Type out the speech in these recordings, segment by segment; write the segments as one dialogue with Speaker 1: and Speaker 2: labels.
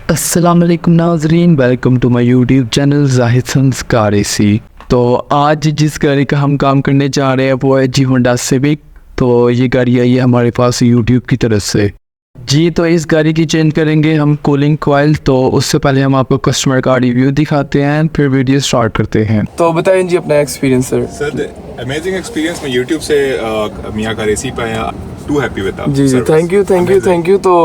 Speaker 1: अस्सलाम वालेकुम नाज़रीन, welcome to my YouTube channel Zahid car AC. तो आज जिस गाड़ी का हम काम करने जा रहे हैं वो है जी होंडा सिविक। तो ये गाड़ी आई है हमारे पास यूट्यूब की तरफ से जी। तो इस गाड़ी की चेंज करेंगे हम कूलिंग कॉइल। तो उससे पहले हम आपको कस्टमर का रिव्यू दिखाते हैं, फिर वीडियो स्टार्ट करते हैं।
Speaker 2: तो बताएं जी अपना एक्सपीरियंस सर।
Speaker 3: Amazing experience. मैं यूट्यूब से मियां कार एसी पे आया, टू हैप्पी विद दैट।
Speaker 2: जी थैंक यू। तो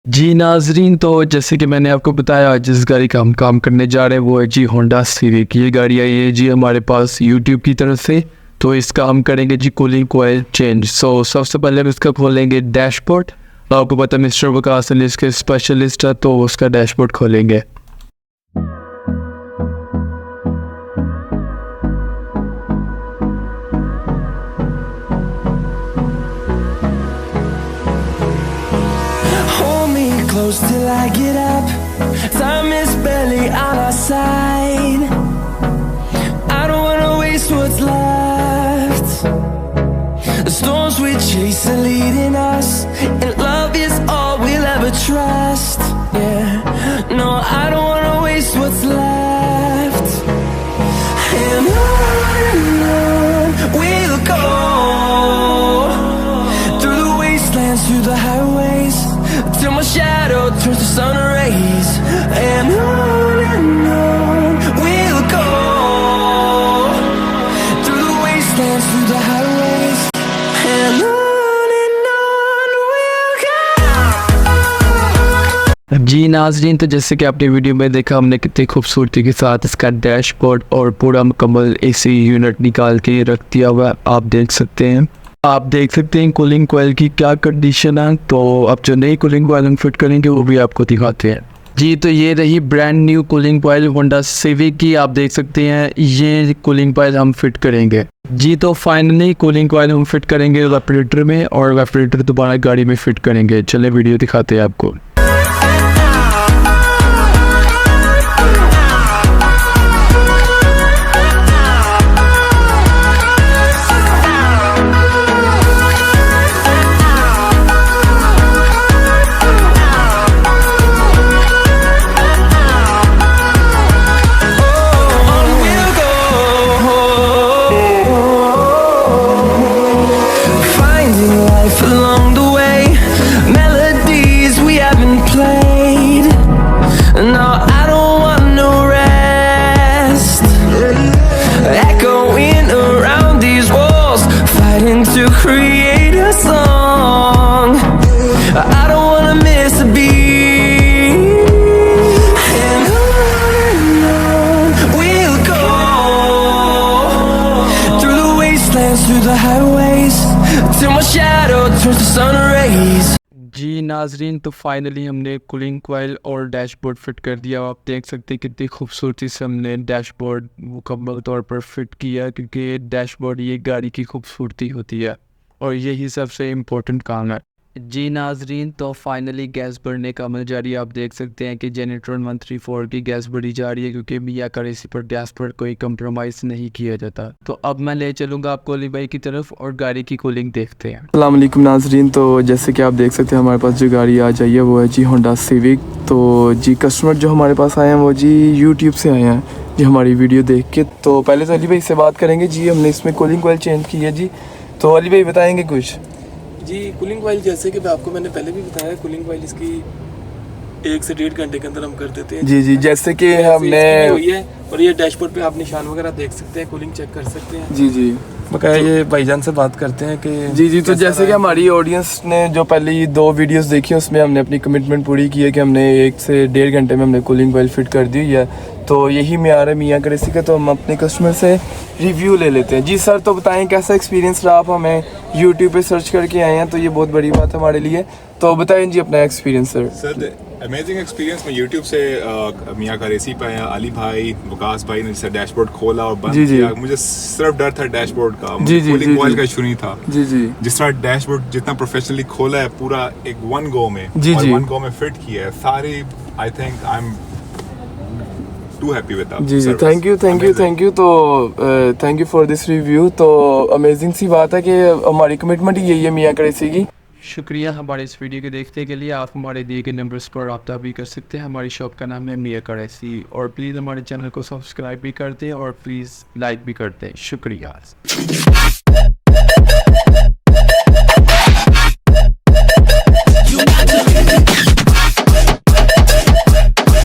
Speaker 1: जी नाजरीन, तो जैसे कि मैंने आपको बताया जिस गाड़ी का हम काम करने जा रहे हैं वो है जी होंडा सिविक। ये गाड़ी आई है जी हमारे पास यूट्यूब की तरफ से। तो इसका हम करेंगे जी कूलिंग कॉइल चेंज। सबसे पहले हम इसका खोलेंगे डैशबोर्ड। आपको पता है मिस्टर वकास अली इसके स्पेशलिस्ट है, तो उसका डैशबोर्ड खोलेंगे।
Speaker 4: Close till I get up. Time is barely on our side. I don't wanna waste what's left. The storms we chase are leading us, and love is all we'll ever trust. Yeah, no, I don't wanna waste what's left. And on we'll go, through the wastelands, through the highways, till my shadow turns to sun rays. And on we'll go, through the wastelands, through the highways. And on we'll go.
Speaker 1: जी नाजरीन, तो जैसे कि आपने video में देखा हमने कितनी खूबसूरती के साथ इसका डैशबोर्ड और पूरा मुकम्मल एसी यूनिट निकाल के रख दिया हुआ आप देख सकते हैं। आप देख सकते हैं कूलिंग कॉइल की क्या कंडीशन है। तो अब जो नई कूलिंग कॉइल हम फिट करेंगे वो भी आपको दिखाते हैं जी। तो ये रही brand new cooling coil Honda civic की। आप देख सकते हैं ये कूलिंग कॉइल हम फिट करेंगे जी। तो फाइनली कूलिंग कॉइल हम फिट करेंगे रेफ्रिजरेटर में, और रेफ्रिजरेटर दोबारा गाड़ी में फिट करेंगे। चले वीडियो दिखाते हैं आपको।
Speaker 4: Along the way, melodies we haven't played. No, I don't want no rest. Echoing around these walls, fighting to create a song. I don't wanna miss a beat. And on we'll go, through the wastelands, through the highways, till my shadow turns to sun rays.
Speaker 1: जी नाजरीन, तो finally हमने cooling coil और dashboard fit कर दिया। आप देख सकते हैं कितनी खूबसूरती से हमने डैशबोर्ड मुकम्मल तौर पर फिट किया, क्योंकि डैशबोर्ड ये गाड़ी की खूबसूरती होती है और यही सबसे इम्पोर्टेंट काम है जी नाजरीन। तो फाइनली गैस भरने का अमल जारी है। आप देख सकते हैं कि जेनरेटर 134 की गैस भरी जा रही है, क्योंकि मियां कार एसी पर गैस पर कोई कंप्रोमाइज़ नहीं किया जाता। तो अब मैं ले चलूँगा आपको अली भाई की तरफ और गाड़ी की कूलिंग देखते हैं।
Speaker 2: अस्सलाम वालेकुम नाज़रीन। तो जैसे कि आप देख सकते हैं हमारे पास जो गाड़ी आ जाइए वो है जी होंडा सिविक। तो जी कस्टमर जो हमारे पास आए हैं वो जी यूट्यूब से आए हैं जी हमारी वीडियो देख के। तो पहले तो अली भाई से बात करेंगे जी। हमने इसमें कूलिंग कॉइल चेंज की है जी। तो अली भाई बताएँगे कुछ
Speaker 5: जी। कूलिंग कॉइल जैसे कि आपको मैंने पहले भी बताया, कूलिंग कॉइल इसकी 1 से 1.5 घंटे के अंदर हम कर देते हैं
Speaker 2: जी। जैसे कि हमने
Speaker 5: हुई है, और ये डैशबोर्ड पे आप निशान वगैरह देख सकते हैं, कूलिंग चेक कर सकते हैं
Speaker 2: जी।
Speaker 5: बकाया ये भाईजान से बात करते हैं कि
Speaker 2: जी। तो जैसे कि हमारी ऑडियंस ने जो पहली 2 वीडियोस देखी उसमें हमने अपनी कमिटमेंट पूरी की है कि हमने 1 से 1.5 घंटे में हमने कूलिंग कॉइल फिट कर दी है। तो यही मेयार है मियां कार एसी का। तो हम अपने कस्टमर से रिव्यू ले लेते हैं जी। सर तो बताएं कैसा एक्सपीरियंस रहा। आप हमें यूट्यूब पे सर्च करके आए हैं, तो ये बहुत बड़ी बात है हमारे लिए। तो बताएं जी अपना एक्सपीरियंस सर।
Speaker 3: Amazing experience. मैं यूट्यूब से मियां कार एसी पे आया, अली भाई वकास भाई ने जैसे डैशबोर्ड खोला और बंद किया। मुझे सिर्फ डर था डैशबोर्ड का, कूलिंग कॉइल का इशू नहीं था
Speaker 2: जी।
Speaker 3: जिस तरह डैशबोर्ड जितना प्रोफेशनली खोला है पूरा एक 1 गो में, और 1 गो में फिट किया है सारी। I think I am too happy with that.
Speaker 2: जी जी, थैंक यू तो thank you for this review. तो अमेजिंग सी बात है कि हमारी कमिटमेंट ही यही है मियां कार की।
Speaker 1: शुक्रिया हमारे इस वीडियो को देखने के लिए। आप हमारे दिए गए नंबर्स पर रब्ता भी कर सकते हैं। हमारी शॉप का नाम है मियां कार AC, और प्लीज़ हमारे चैनल को सब्सक्राइब भी कर दें और प्लीज़ लाइक भी कर दें। शुक्रिया।